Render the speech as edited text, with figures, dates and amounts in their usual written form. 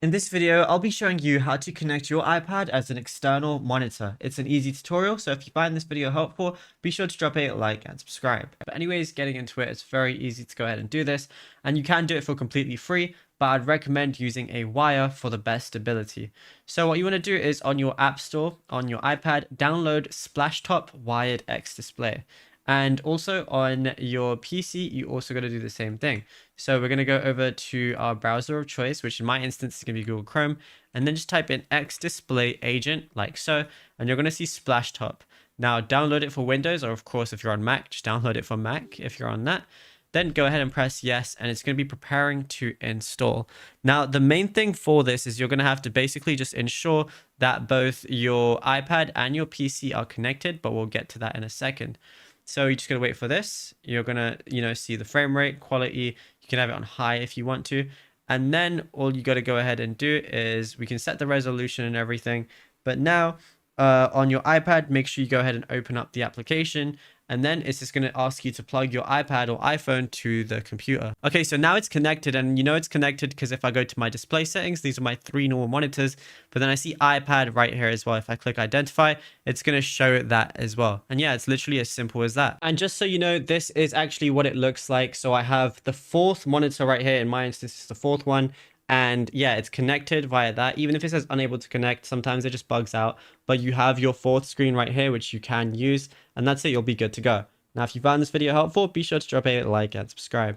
In this video, I'll be showing you how to connect your iPad as an external monitor. It's an easy tutorial, so if you find this video helpful, be sure to drop a like and subscribe. But anyways, getting into it, it's very easy to go ahead and do this, and you can do it for completely free, but I'd recommend using a wire for the best stability. So what you want to do is on your App Store, on your iPad, download Splashtop Wired X Display. And also on your PC, you also got to do the same thing. So we're going to go over to our browser of choice, which in my instance is going to be Google Chrome, and then just type in X Display Agent like so, and you're going to see Splashtop. Now download it for Windows, or of course if you're on Mac, just download it for Mac if you're on that. Then go ahead and press yes, and it's going to be preparing to install. Now, the main thing for this is you're going to have to basically just ensure that both your iPad and your PC are connected, but we'll get to that in a second. So you just gotta wait for this. You're gonna, see the frame rate, quality. You can have it on high if you want to. And then all you gotta go ahead and do is we can set the resolution and everything. But now on your iPad, make sure you go ahead and open up the application. And then it's just going to ask you to plug your iPad or iPhone to the computer. Okay, so now it's connected, and you know it's connected because if I go to my display settings, these are my 3 normal monitors, but then I see iPad right here as well. If I click identify, it's going to show that as well. And yeah, it's literally as simple as that. And just so you know, this is actually what it looks like. So I have the 4th monitor right here. In my instance, it's the 4th one. And yeah, it's connected via that. Even if it says unable to connect, sometimes it just bugs out. But you have your 4th screen right here, which you can use. And that's it. You'll be good to go. Now, if you found this video helpful, be sure to drop a like and subscribe.